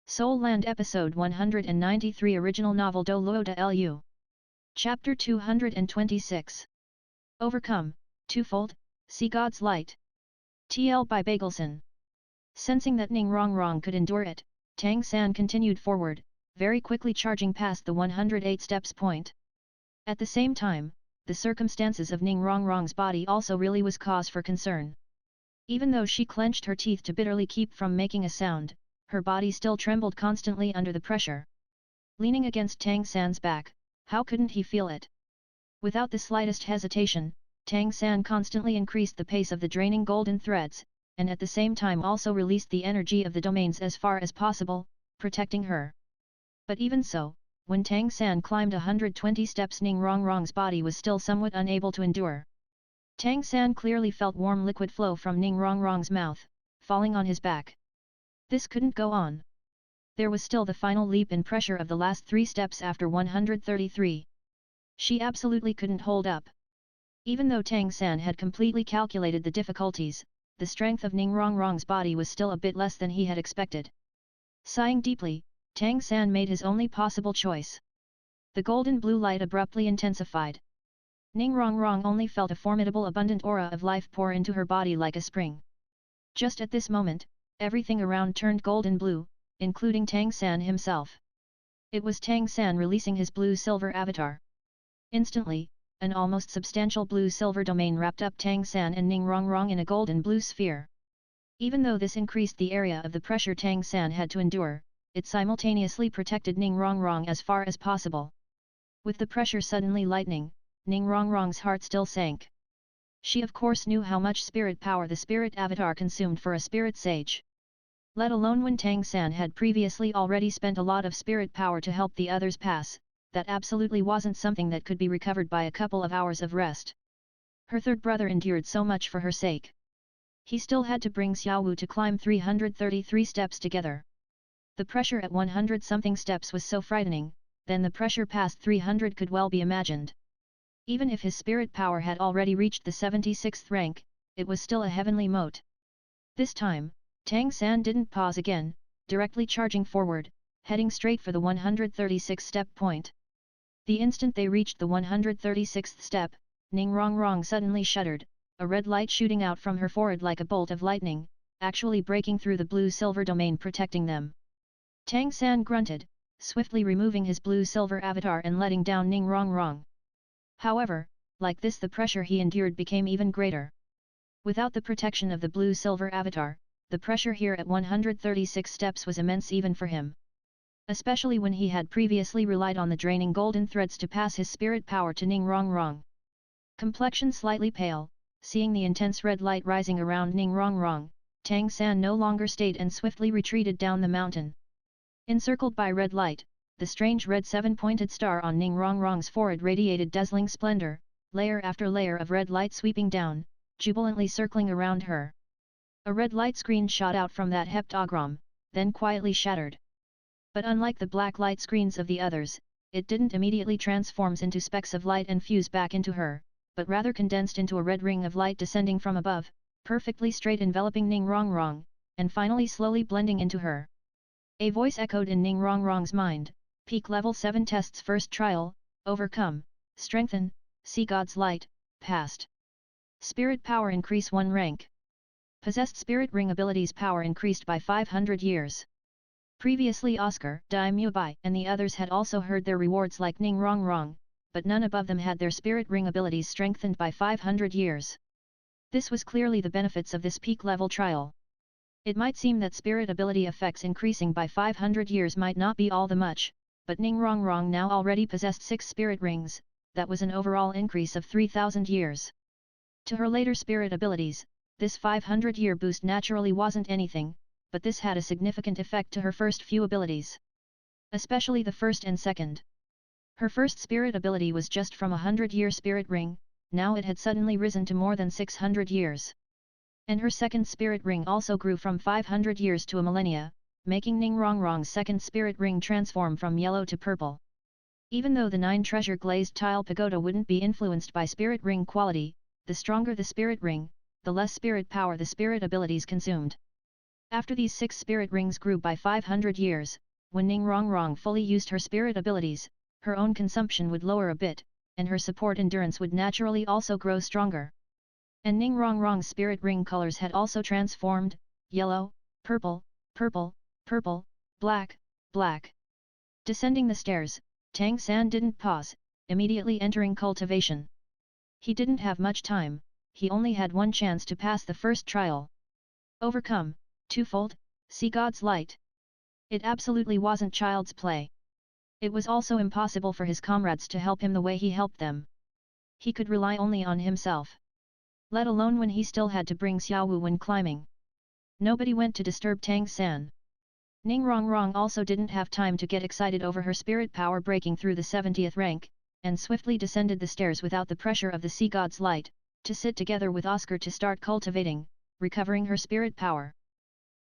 Soul Land Episode 193 Original Novel DouLuo DaLu. Chapter 226. Overcome, Twofold, See God's Light. TL by Bagelson. Sensing that Ning Rongrong could endure it, Tang San continued forward, very quickly charging past the 108 steps point. At the same time, the circumstances of Ning Rongrong's body also really was cause for concern. Even though she clenched her teeth to bitterly keep from making a sound, her body still trembled constantly under the pressure. Leaning against Tang San's back, how couldn't he feel it? Without the slightest hesitation, Tang San constantly increased the pace of the draining golden threads, and at the same time also released the energy of the domains as far as possible, protecting her. But even so, when Tang San climbed 120 steps, Ning Rongrong's body was still somewhat unable to endure. Tang San clearly felt warm liquid flow from Ning Rongrong's mouth, falling on his back. This couldn't go on. There was still the final leap in pressure of the last 3 steps after 133. She absolutely couldn't hold up. Even though Tang San had completely calculated the difficulties, the strength of Ning Rongrong's body was still a bit less than he had expected. Sighing deeply, Tang San made his only possible choice. The golden blue light abruptly intensified. Ning Rongrong only felt a formidable abundant aura of life pour into her body like a spring. Just at this moment, everything around turned golden blue, including Tang San himself. It was Tang San releasing his blue-silver avatar. Instantly, an almost substantial blue-silver domain wrapped up Tang San and Ning Rongrong in a golden blue sphere. Even though this increased the area of the pressure Tang San had to endure, it simultaneously protected Ning Rongrong as far as possible. With the pressure suddenly lightening, Ning Rongrong's heart still sank. She of course knew how much spirit power the spirit avatar consumed for a spirit sage. Let alone when Tang San had previously already spent a lot of spirit power to help the others pass, that absolutely wasn't something that could be recovered by a couple of hours of rest. Her third brother endured so much for her sake. He still had to bring Xiaowu to climb 333 steps together. The pressure at 100-something steps was so frightening, then the pressure past 300 could well be imagined. Even if his spirit power had already reached the 76th rank, it was still a heavenly moat. This time, Tang San didn't pause again, directly charging forward, heading straight for the 136th step point. The instant they reached the 136th step, Ning Rongrong suddenly shuddered, a red light shooting out from her forehead like a bolt of lightning, actually breaking through the blue-silver domain protecting them. Tang San grunted, swiftly removing his blue-silver avatar and letting down Ning Rongrong. However, like this the pressure he endured became even greater. Without the protection of the blue-silver avatar, the pressure here at 136 steps was immense even for him. Especially when he had previously relied on the draining golden threads to pass his spirit power to Ning Rongrong. Complexion slightly pale, seeing the intense red light rising around Ning Rongrong, Tang San no longer stayed and swiftly retreated down the mountain. Encircled by red light, the strange red 7-pointed star on Ning Rongrong's forehead radiated dazzling splendor, layer after layer of red light sweeping down, jubilantly circling around her. A red light screen shot out from that heptagram, then quietly shattered. But unlike the black light screens of the others, it didn't immediately transforms into specks of light and fuse back into her, but rather condensed into a red ring of light descending from above, perfectly straight enveloping Ning Rongrong, and finally slowly blending into her. A voice echoed in Ning Rongrong's mind, Peak Level 7 Tests First Trial, Overcome, Strengthen, See God's Light, Passed. Spirit Power Increase 1 rank. Possessed Spirit Ring Abilities Power increased by 500 years. Previously Oscar, Daimyo Bai and the others had also heard their rewards like Ning Rongrong, but none above them had their Spirit Ring abilities strengthened by 500 years. This was clearly the benefits of this peak level trial. It might seem that spirit ability effects increasing by 500 years might not be all the much, but Ning Rongrong now already possessed 6 spirit rings, that was an overall increase of 3,000 years. To her later spirit abilities, this 500-year boost naturally wasn't anything, but this had a significant effect to her first few abilities. Especially the first and second. Her first spirit ability was just from a 100-year spirit ring, now it had suddenly risen to more than 600 years. And her second spirit ring also grew from 500 years to a millennia, making Ning Rongrong's second spirit ring transform from yellow to purple. Even though the 9 treasure glazed tile pagoda wouldn't be influenced by spirit ring quality, the stronger the spirit ring, the less spirit power the spirit abilities consumed. After these 6 spirit rings grew by 500 years, when Ning Rongrong fully used her spirit abilities, her own consumption would lower a bit, and her support endurance would naturally also grow stronger. And Ning Rongrong's spirit ring colors had also transformed: yellow, purple, purple, purple, black, black. Descending the stairs, Tang San didn't pause, immediately entering cultivation. He didn't have much time, he only had one chance to pass the first trial. Overcome, twofold, see God's light. It absolutely wasn't child's play. It was also impossible for his comrades to help him the way he helped them. He could rely only on himself. Let alone when he still had to bring Xiaowu when climbing. Nobody went to disturb Tang San. Ning Rongrong also didn't have time to get excited over her spirit power breaking through the 70th rank, and swiftly descended the stairs without the pressure of the sea god's light, to sit together with Oscar to start cultivating, recovering her spirit power.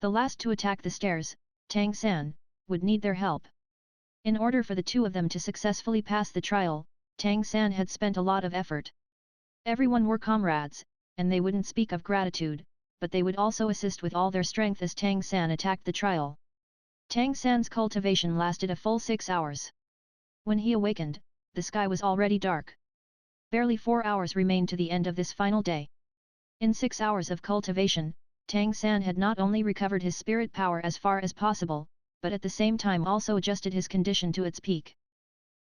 The last to attack the stairs, Tang San, would need their help. In order for the two of them to successfully pass the trial, Tang San had spent a lot of effort. Everyone were comrades, and they wouldn't speak of gratitude, but they would also assist with all their strength as Tang San attacked the trial. Tang San's cultivation lasted a full 6 hours. When he awakened, the sky was already dark. Barely 4 hours remained to the end of this final day. In 6 hours of cultivation, Tang San had not only recovered his spirit power as far as possible, but at the same time also adjusted his condition to its peak.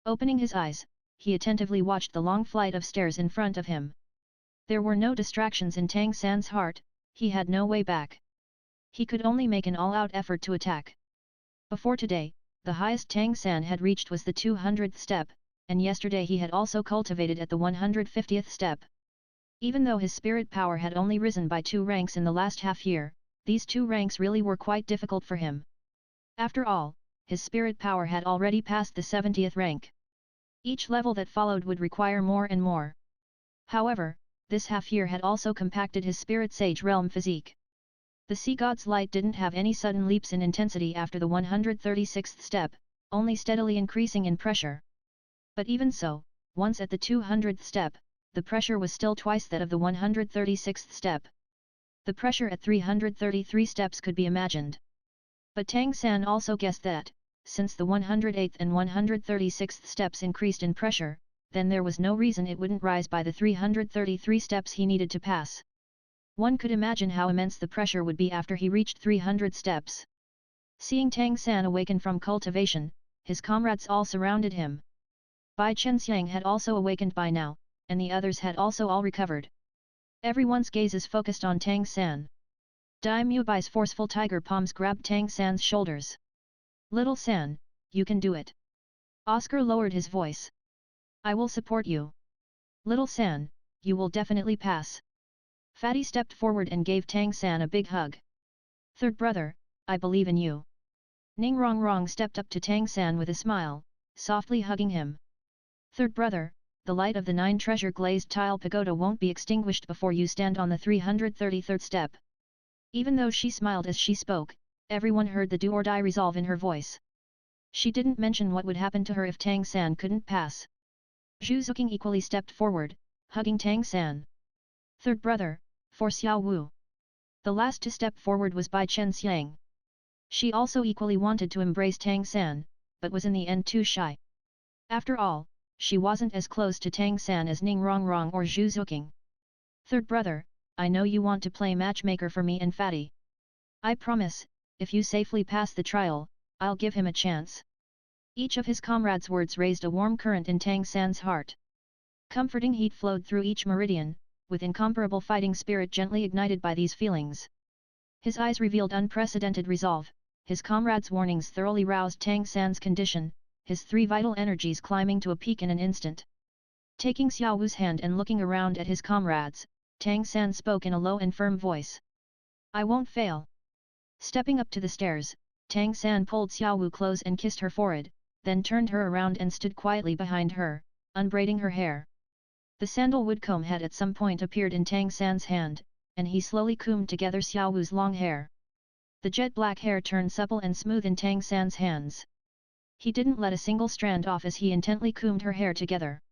Opening his eyes, he attentively watched the long flight of stairs in front of him. There were no distractions in Tang San's heart, he had no way back. He could only make an all-out effort to attack. Before today, the highest Tang San had reached was the 200th step, and yesterday he had also cultivated at the 150th step. Even though his spirit power had only risen by 2 ranks in the last half year, these 2 ranks really were quite difficult for him. After all, his spirit power had already passed the 70th rank. Each level that followed would require more and more. However, this half year had also compacted his spirit sage realm physique. The sea god's light didn't have any sudden leaps in intensity after the 136th step, only steadily increasing in pressure. But even so, once at the 200th step, the pressure was still twice that of the 136th step. The pressure at 333 steps could be imagined. But Tang San also guessed that, since the 108th and 136th steps increased in pressure, then there was no reason it wouldn't rise by the 333 steps he needed to pass. One could imagine how immense the pressure would be after he reached 300 steps. Seeing Tang San awaken from cultivation, his comrades all surrounded him. Bai Chenxiang had also awakened by now, and the others had also all recovered. Everyone's gaze is focused on Tang San. Dai Mubai's forceful tiger palms grabbed Tang San's shoulders. "Little San, you can do it." Oscar lowered his voice. "I will support you. Little San, you will definitely pass." Fatty stepped forward and gave Tang San a big hug. "Third brother, I believe in you." Ning Rongrong stepped up to Tang San with a smile, softly hugging him. "Third brother, the light of the 9 treasure glazed tile pagoda won't be extinguished before you stand on the 333rd step." Even though she smiled as she spoke, everyone heard the do-or-die resolve in her voice. She didn't mention what would happen to her if Tang San couldn't pass. Zhu Zuqing equally stepped forward, hugging Tang San. "Third brother, for Xiao Wu." The last to step forward was Bai Chenxiang. She also equally wanted to embrace Tang San, but was in the end too shy. After all, she wasn't as close to Tang San as Ning Rongrong or Zhu Zuqing. "Third brother, I know you want to play matchmaker for me and Fatty. I promise, if you safely pass the trial, I'll give him a chance." Each of his comrades' words raised a warm current in Tang San's heart. Comforting heat flowed through each meridian, with incomparable fighting spirit gently ignited by these feelings. His eyes revealed unprecedented resolve, his comrades' warnings thoroughly roused Tang San's condition, his 3 vital energies climbing to a peak in an instant. Taking Xiao Wu's hand and looking around at his comrades, Tang San spoke in a low and firm voice. "I won't fail." Stepping up to the stairs, Tang San pulled Xiao Wu close and kissed her forehead, then turned her around and stood quietly behind her, unbraiding her hair. The sandalwood comb had at some point appeared in Tang San's hand, and he slowly combed together Xiao Wu's long hair. The jet black hair turned supple and smooth in Tang San's hands. He didn't let a single strand off as he intently combed her hair together.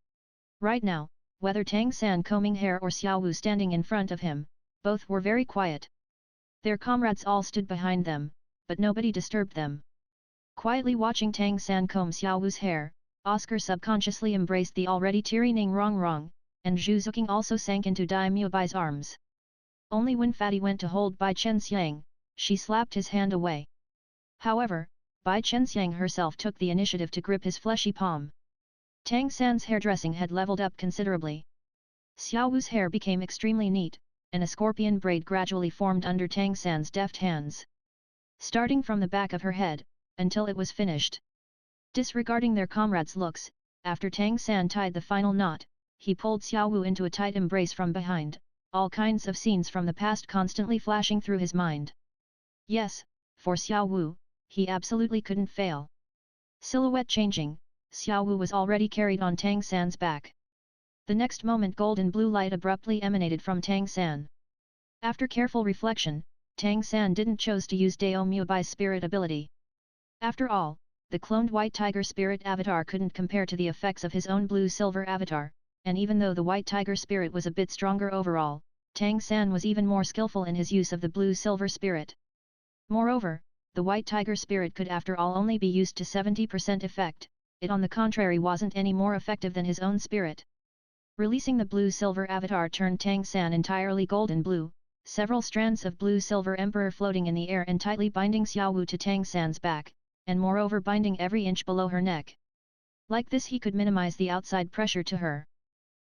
Right now, whether Tang San combing hair or Xiao Wu standing in front of him, both were very quiet. Their comrades all stood behind them, but nobody disturbed them. Quietly watching Tang San comb Xiao Wu's hair, Oscar subconsciously embraced the already teary Ning Rongrong, and Zhu Zuqing also sank into Dai Muebai's arms. Only when Fatty went to hold Bai Chenxiang, she slapped his hand away. However, Bai Chenxiang herself took the initiative to grip his fleshy palm. Tang San's hairdressing had leveled up considerably. Xiao Wu's hair became extremely neat, and a scorpion braid gradually formed under Tang San's deft hands. Starting from the back of her head, until it was finished. Disregarding their comrades' looks, after Tang San tied the final knot, he pulled Xiao Wu into a tight embrace from behind, all kinds of scenes from the past constantly flashing through his mind. Yes, for Xiao Wu, he absolutely couldn't fail. Silhouette changing, Xiao Wu was already carried on Tang San's back. The next moment golden blue light abruptly emanated from Tang San. After careful reflection, Tang San didn't choose to use Dao Muebai's spirit ability. After all, the cloned white tiger spirit avatar couldn't compare to the effects of his own blue-silver avatar, and even though the white tiger spirit was a bit stronger overall, Tang San was even more skillful in his use of the blue-silver spirit. Moreover, the white tiger spirit could after all only be used to 70% effect, it on the contrary wasn't any more effective than his own spirit. Releasing the blue-silver avatar turned Tang San entirely golden blue, several strands of blue-silver emperor floating in the air and tightly binding Xiao Wu to Tang San's back, and moreover binding every inch below her neck. Like this he could minimize the outside pressure to her.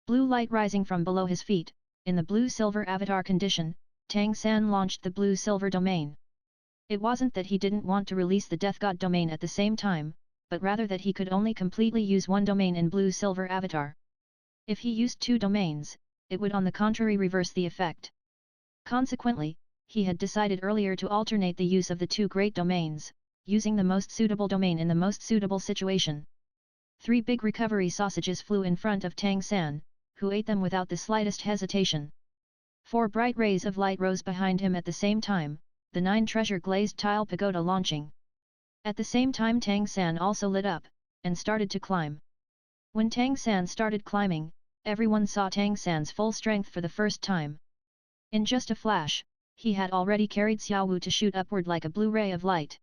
Blue light rising from below his feet, in the blue-silver avatar condition, Tang San launched the blue-silver domain. It wasn't that he didn't want to release the Death God domain at the same time, but rather that he could only completely use one domain in blue-silver avatar. If he used two domains, it would on the contrary reverse the effect. Consequently, he had decided earlier to alternate the use of the two great domains, using the most suitable domain in the most suitable situation. 3 big recovery sausages flew in front of Tang San, who ate them without the slightest hesitation. 4 bright rays of light rose behind him at the same time, the 9 treasure glazed tile pagoda launching. At the same time Tang San also lit up, and started to climb. When Tang San started climbing, everyone saw Tang San's full strength for the first time. In just a flash, he had already carried Xiao Wu to shoot upward like a blue ray of light.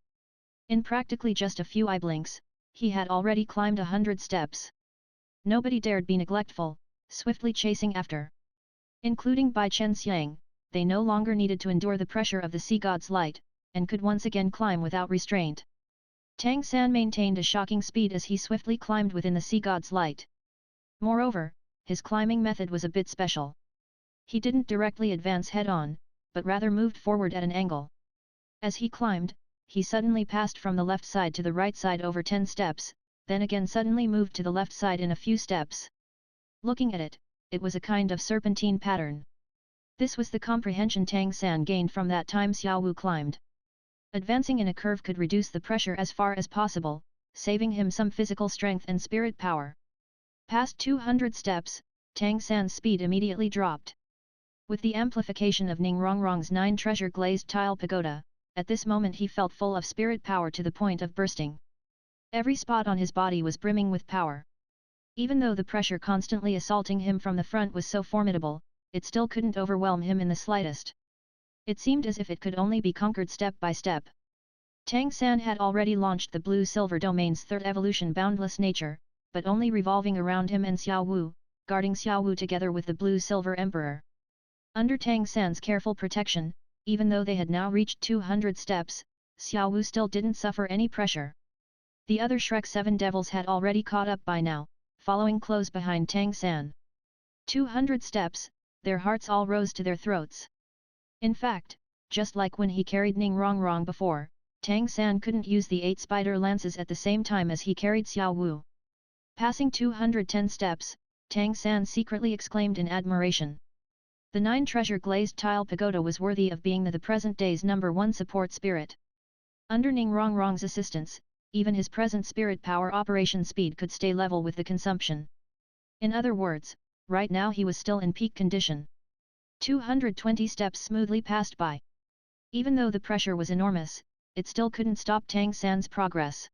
In practically just a few eye blinks, he had already climbed 100 steps. Nobody dared be neglectful, swiftly chasing after. Including Bai Chenxiang, they no longer needed to endure the pressure of the sea god's light, and could once again climb without restraint. Tang San maintained a shocking speed as he swiftly climbed within the sea god's light. Moreover, his climbing method was a bit special. He didn't directly advance head-on, but rather moved forward at an angle. As he climbed, he suddenly passed from the left side to the right side over 10 steps, then again suddenly moved to the left side in a few steps. Looking at it, it was a kind of serpentine pattern. This was the comprehension Tang San gained from that time Xiao Wu climbed. Advancing in a curve could reduce the pressure as far as possible, saving him some physical strength and spirit power. Past 200 steps, Tang San's speed immediately dropped. With the amplification of Ning Rongrong's 9 treasure glazed tile pagoda, at this moment he felt full of spirit power to the point of bursting. Every spot on his body was brimming with power. Even though the pressure constantly assaulting him from the front was so formidable, it still couldn't overwhelm him in the slightest. It seemed as if it could only be conquered step by step. Tang San had already launched the blue-silver domain's 3rd evolution boundless nature, but only revolving around him and Xiao Wu, guarding Xiao Wu together with the blue-silver emperor. Under Tang San's careful protection, even though they had now reached 200 steps, Xiao Wu still didn't suffer any pressure. The other Shrek 7 devils had already caught up by now, following close behind Tang San. 200 steps, their hearts all rose to their throats. In fact, just like when he carried Ning Rongrong before, Tang San couldn't use the 8 spider lances at the same time as he carried Xiao Wu. Passing 210 steps, Tang San secretly exclaimed in admiration. The 9 treasure glazed tile pagoda was worthy of being the present day's #1 support spirit. Under Ning Rongrong's assistance, even his present spirit power operation speed could stay level with the consumption. In other words, right now he was still in peak condition. 220 steps smoothly passed by. Even though the pressure was enormous, it still couldn't stop Tang San's progress.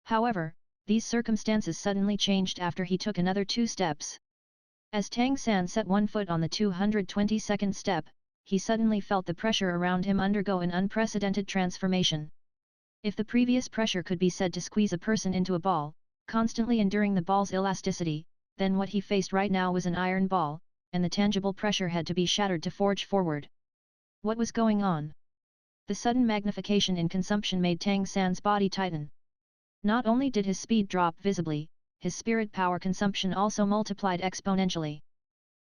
However, these circumstances suddenly changed after he took another 2 steps. As Tang San set one foot on the 222nd step, he suddenly felt the pressure around him undergo an unprecedented transformation. If the previous pressure could be said to squeeze a person into a ball, constantly enduring the ball's elasticity, then what he faced right now was an iron ball, and the tangible pressure had to be shattered to forge forward. What was going on? The sudden magnification in consumption made Tang San's body tighten. Not only did his speed drop visibly, his spirit power consumption also multiplied exponentially.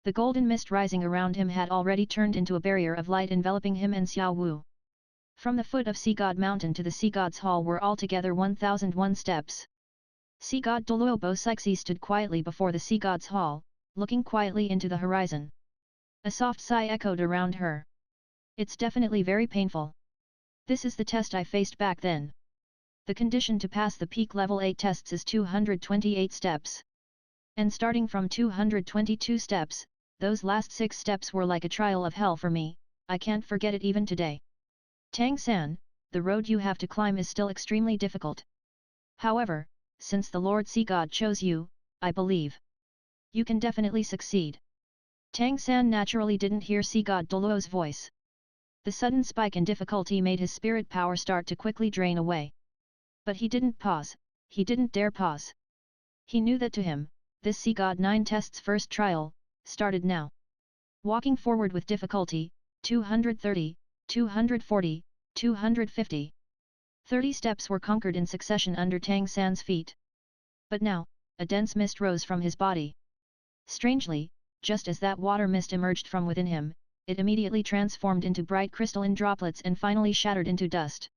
The golden mist rising around him had already turned into a barrier of light enveloping him and Xiao Wu. From the foot of Sea God Mountain to the Sea God's Hall were altogether 1001 steps. Sea God DouLuo DaLu stood quietly before the Sea God's Hall, looking quietly into the horizon. A soft sigh echoed around her. It's definitely very painful. This is the test I faced back then. The condition to pass the peak level 8 tests is 228 steps. And starting from 222 steps, those last 6 steps were like a trial of hell for me, I can't forget it even today. Tang San, the road you have to climb is still extremely difficult. However, since the Lord Sea God chose you, I believe you can definitely succeed. Tang San naturally didn't hear Sea God DouLuo's voice. The sudden spike in difficulty made his spirit power start to quickly drain away. But he didn't pause, he didn't dare pause. He knew that to him, this Sea God 9 test's first trial, started now. Walking forward with difficulty, 230, 240, 250. 30 steps were conquered in succession under Tang San's feet. But now, a dense mist rose from his body. Strangely, just as that water mist emerged from within him, it immediately transformed into bright crystalline droplets and finally shattered into dust.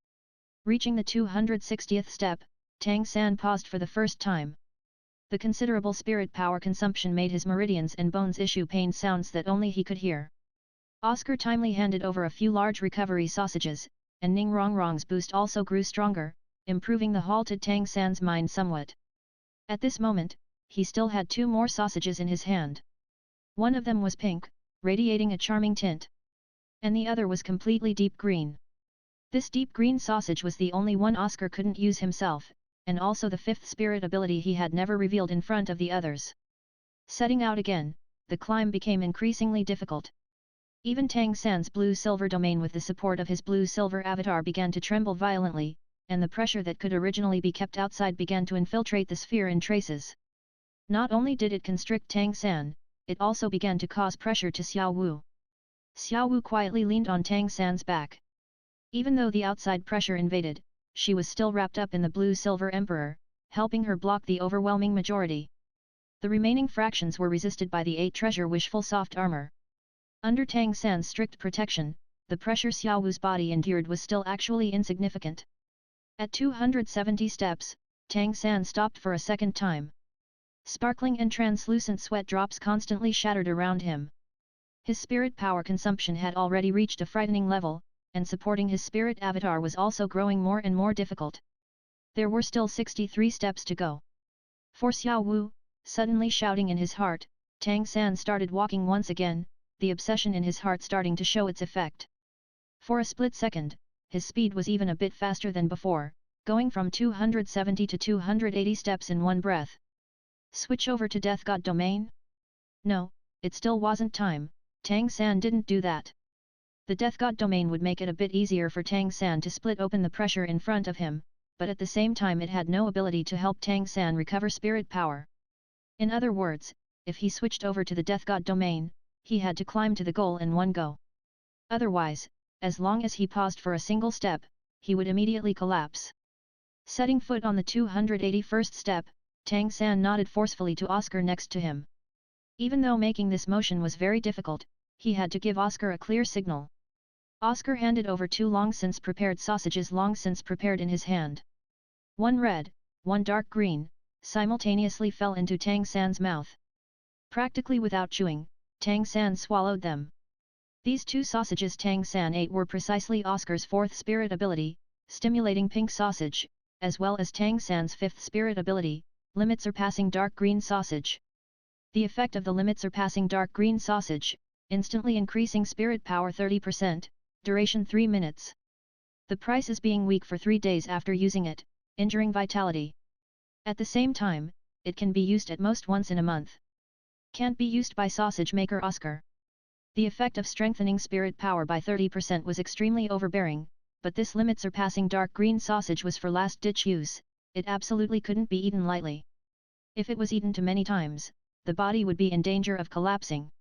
Reaching the 260th step, Tang San paused for the first time. The considerable spirit power consumption made his meridians and bones issue pained sounds that only he could hear. Oscar timely handed over a few large recovery sausages, and Ning Rongrong's boost also grew stronger, improving the halted Tang San's mind somewhat. At this moment, he still had 2 more sausages in his hand. One of them was pink, radiating a charming tint. And the other was completely deep green. This deep green sausage was the only one Oscar couldn't use himself, and also the 5th spirit ability he had never revealed in front of the others. Setting out again, the climb became increasingly difficult. Even Tang San's blue-silver domain with the support of his blue-silver avatar began to tremble violently, and the pressure that could originally be kept outside began to infiltrate the sphere in traces. Not only did it constrict Tang San, it also began to cause pressure to Xiao Wu. Xiao Wu quietly leaned on Tang San's back. Even though the outside pressure invaded, she was still wrapped up in the blue-silver emperor, helping her block the overwhelming majority. The remaining fractions were resisted by the 8 treasure wishful soft armor. Under Tang San's strict protection, the pressure Xiao Wu's body endured was still actually insignificant. At 270 steps, Tang San stopped for a second time. Sparkling and translucent sweat drops constantly shattered around him. His spirit power consumption had already reached a frightening level, and supporting his spirit avatar was also growing more and more difficult. There were still 63 steps to go. For Xiao Wu, suddenly shouting in his heart, Tang San started walking once again, the obsession in his heart starting to show its effect. For a split second, his speed was even a bit faster than before, going from 270 to 280 steps in one breath. Switch over to Death God Domain? No, it still wasn't time, Tang San didn't do that. The Death God Domain would make it a bit easier for Tang San to split open the pressure in front of him, but at the same time it had no ability to help Tang San recover spirit power. In other words, if he switched over to the Death God Domain, he had to climb to the goal in one go. Otherwise, as long as he paused for a single step, he would immediately collapse. Setting foot on the 281st step, Tang San nodded forcefully to Oscar next to him. Even though making this motion was very difficult, he had to give Oscar a clear signal. Oscar handed over 2 long-since prepared sausages long since prepared in his hand. One red, one dark green, simultaneously fell into Tang San's mouth. Practically without chewing, Tang San swallowed them. These 2 sausages Tang San ate were precisely Oscar's 4th spirit ability, stimulating pink sausage, as well as Tang San's 5th spirit ability, limit surpassing dark green sausage. The effect of the limit surpassing dark green sausage, instantly increasing spirit power 30%, duration 3 minutes. The price is being weak for 3 days after using it, injuring vitality. At the same time, it can be used at most once in a month. Can't be used by sausage maker Oscar. The effect of strengthening spirit power by 30% was extremely overbearing, but this limit-surpassing dark green sausage was for last-ditch use, it absolutely couldn't be eaten lightly. If it was eaten too many times, the body would be in danger of collapsing.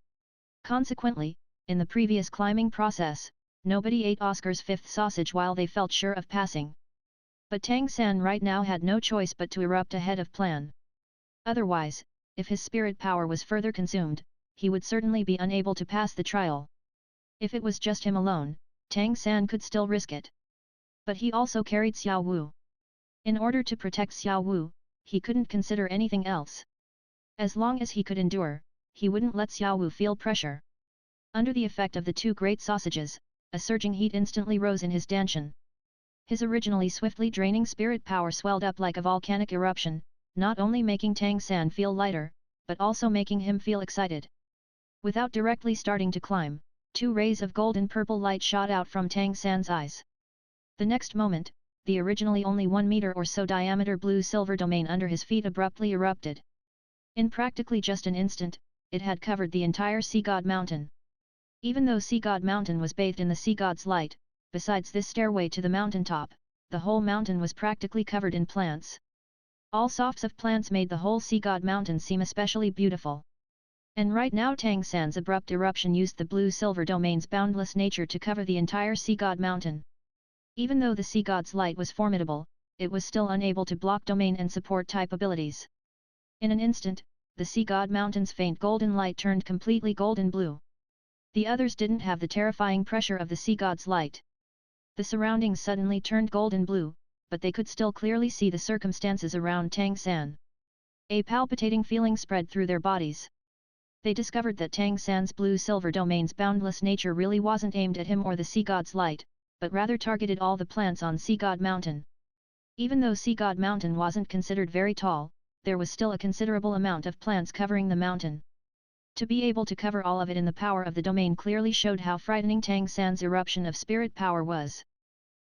Consequently, in the previous climbing process, nobody ate Oscar's fifth sausage while they felt sure of passing. But Tang San right now had no choice but to erupt ahead of plan. Otherwise, if his spirit power was further consumed, he would certainly be unable to pass the trial. If it was just him alone, Tang San could still risk it. But he also carried Xiao Wu. In order to protect Xiao Wu, he couldn't consider anything else. As long as he could endure, he wouldn't let Xiao Wu feel pressure. Under the effect of the two great sausages, a surging heat instantly rose in his danshan. His originally swiftly draining spirit power swelled up like a volcanic eruption, not only making Tang San feel lighter, but also making him feel excited. Without directly starting to climb, two rays of golden purple light shot out from Tang San's eyes. The next moment, the originally only 1 meter or so diameter blue-silver domain under his feet abruptly erupted. In practically just an instant, it had covered the entire Sea God Mountain. Even though Sea God Mountain was bathed in the Sea God's light, besides this stairway to the mountaintop, the whole mountain was practically covered in plants. All sorts of plants made the whole Sea God Mountain seem especially beautiful. And right now Tang San's abrupt eruption used the blue-silver domain's boundless nature to cover the entire Sea God Mountain. Even though the Sea God's light was formidable, it was still unable to block domain and support type abilities. In an instant, the Sea God Mountain's faint golden light turned completely golden blue. The others didn't have the terrifying pressure of the Sea God's light. The surroundings suddenly turned golden blue, but they could still clearly see the circumstances around Tang San. A palpitating feeling spread through their bodies. They discovered that Tang San's blue-silver domain's boundless nature really wasn't aimed at him or the Sea God's light, but rather targeted all the plants on Sea God Mountain. Even though Sea God Mountain wasn't considered very tall, there was still a considerable amount of plants covering the mountain. To be able to cover all of it in the power of the domain clearly showed how frightening Tang San's eruption of spirit power was.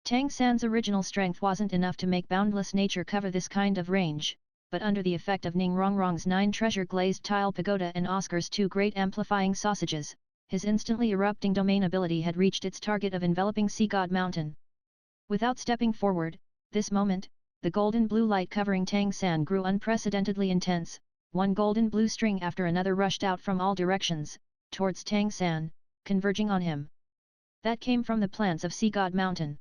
Tang San's original strength wasn't enough to make boundless nature cover this kind of range, but under the effect of Ning Rongrong's 9 treasure-glazed tile pagoda and Oscar's 2 great amplifying sausages, his instantly erupting domain ability had reached its target of enveloping Sea God Mountain. Without stepping forward, this moment, the golden blue light covering Tang San grew unprecedentedly intense, one golden blue string after another rushed out from all directions, towards Tang San, converging on him. That came from the plants of Sea God Mountain.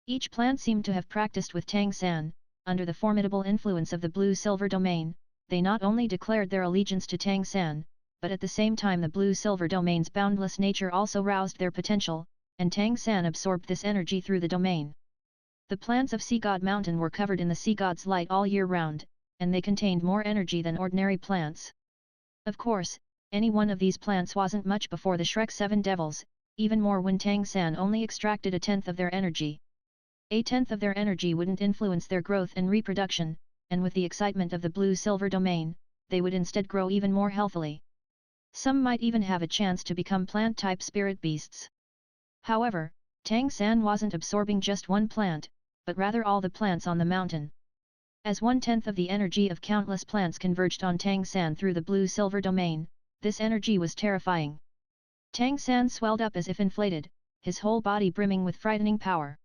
Each plant seemed to have practiced with Tang San. Under the formidable influence of the blue-silver domain, they not only declared their allegiance to Tang San, but at the same time the blue-silver domain's boundless nature also roused their potential, and Tang San absorbed this energy through the domain. The plants of Sea God Mountain were covered in the Sea God's light all year round, and they contained more energy than ordinary plants. Of course, any one of these plants wasn't much before the Shrek 7 Devils, even more when Tang San only extracted a tenth of their energy. A tenth of their energy wouldn't influence their growth and reproduction, and with the excitement of the blue-silver domain, they would instead grow even more healthily. Some might even have a chance to become plant-type spirit beasts. However, Tang San wasn't absorbing just one plant, but rather all the plants on the mountain. As 1/10 of the energy of countless plants converged on Tang San through the blue-silver domain, this energy was terrifying. Tang San swelled up as if inflated, his whole body brimming with frightening power.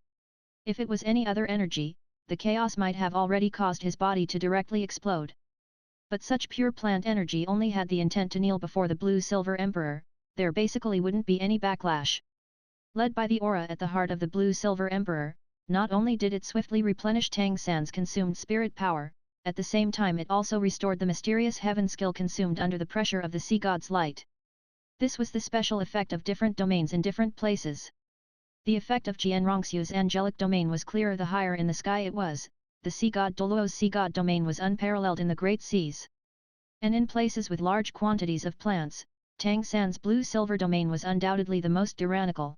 If it was any other energy, the chaos might have already caused his body to directly explode. But such pure plant energy only had the intent to kneel before the blue-silver emperor, there basically wouldn't be any backlash. Led by the aura at the heart of the blue-silver emperor, not only did it swiftly replenish Tang San's consumed spirit power, at the same time it also restored the mysterious heaven skill consumed under the pressure of the Sea God's light. This was the special effect of different domains in different places. The effect of Jianrongxiu's angelic domain was clearer the higher in the sky it was, the Sea God DouLuo's Sea God domain was unparalleled in the great seas. And in places with large quantities of plants, Tang San's blue-silver domain was undoubtedly the most tyrannical.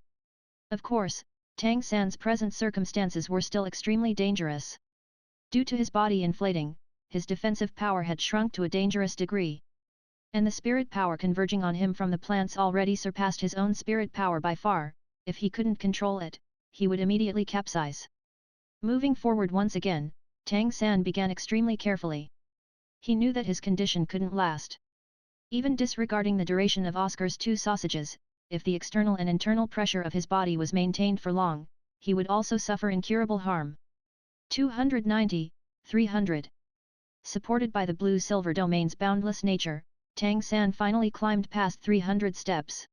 Of course, Tang San's present circumstances were still extremely dangerous. Due to his body inflating, his defensive power had shrunk to a dangerous degree. And the spirit power converging on him from the plants already surpassed his own spirit power by far. If he couldn't control it, he would immediately capsize. Moving forward once again, Tang San began extremely carefully. He knew that his condition couldn't last. Even disregarding the duration of Oscar's 2 sausages, if the external and internal pressure of his body was maintained for long, he would also suffer incurable harm. 290, 300. Supported by the blue-silver domain's boundless nature, Tang San finally climbed past 300 steps.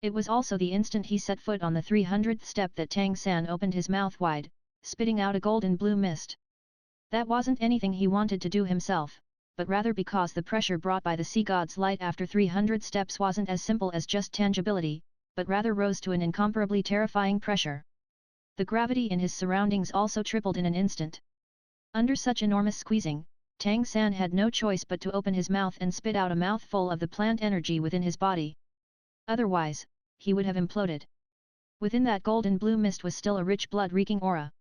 It was also the instant he set foot on the 300th step that Tang San opened his mouth wide, spitting out a golden blue mist. That wasn't anything he wanted to do himself, but rather because the pressure brought by the sea god's light after 300 steps wasn't as simple as just tangibility, but rather rose to an incomparably terrifying pressure. The gravity in his surroundings also tripled in an instant. Under such enormous squeezing, Tang San had no choice but to open his mouth and spit out a mouthful of the plant energy within his body. Otherwise, he would have imploded. Within that golden blue mist was still a rich blood-reeking aura.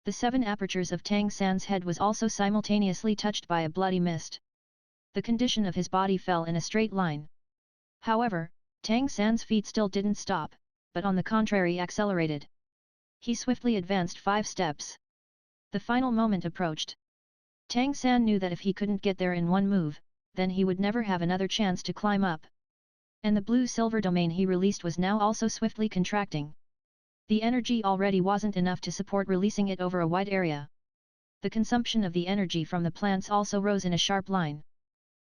The 7 apertures of Tang San's head was also simultaneously touched by a bloody mist. The condition of his body fell in a straight line. However, Tang San's feet still didn't stop, but on the contrary accelerated. He swiftly advanced 5 steps. The final moment approached. Tang San knew that if he couldn't get there in one move, then he would never have another chance to climb up. And the blue-silver domain he released was now also swiftly contracting. The energy already wasn't enough to support releasing it over a wide area. The consumption of the energy from the plants also rose in a sharp line.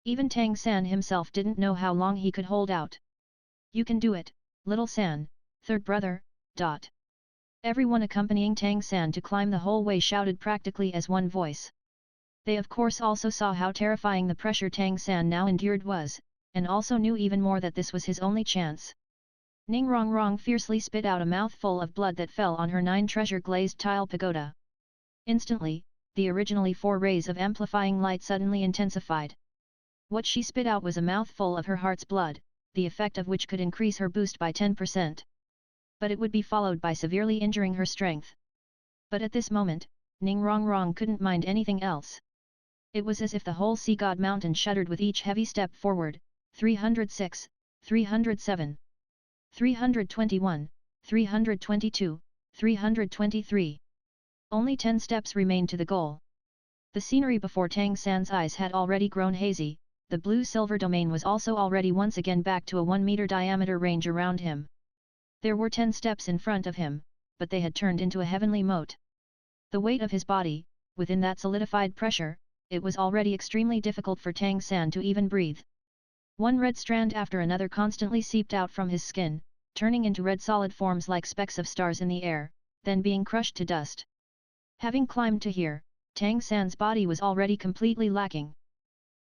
Even Tang San himself didn't know how long he could hold out. "You can do it, little San, third brother." Everyone accompanying Tang San to climb the whole way shouted practically as one voice. They of course also saw how terrifying the pressure Tang San now endured was, and also knew even more that this was his only chance. Ning Rongrong fiercely spit out a mouthful of blood that fell on her 9 treasure-glazed tile pagoda. Instantly, the originally 4 rays of amplifying light suddenly intensified. What she spit out was a mouthful of her heart's blood, the effect of which could increase her boost by 10%. But it would be followed by severely injuring her strength. But at this moment, Ning Rongrong couldn't mind anything else. It was as if the whole Sea God Mountain shuddered with each heavy step forward. 306, 307, 321, 322, 323. Only 10 steps remained to the goal. The scenery before Tang San's eyes had already grown hazy, the blue-silver domain was also already once again back to a 1-meter diameter range around him. There were 10 steps in front of him, but they had turned into a heavenly moat. The weight of his body, within that solidified pressure, it was already extremely difficult for Tang San to even breathe. One red strand after another constantly seeped out from his skin, turning into red solid forms like specks of stars in the air, then being crushed to dust. Having climbed to here, Tang San's body was already completely lacking.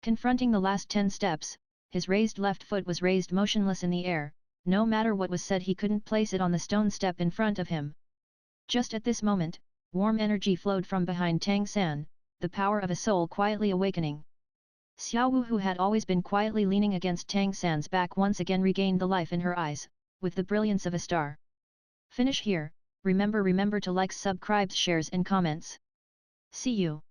Confronting the last 10 steps, his raised left foot was raised motionless in the air, no matter what was said he couldn't place it on the stone step in front of him. Just at this moment, warm energy flowed from behind Tang San, the power of a soul quietly awakening. Xiaowu, who had always been quietly leaning against Tang San's back, once again regained the life in her eyes, with the brilliance of a star. Finish here, remember to like, subscribe, shares and comments. See you.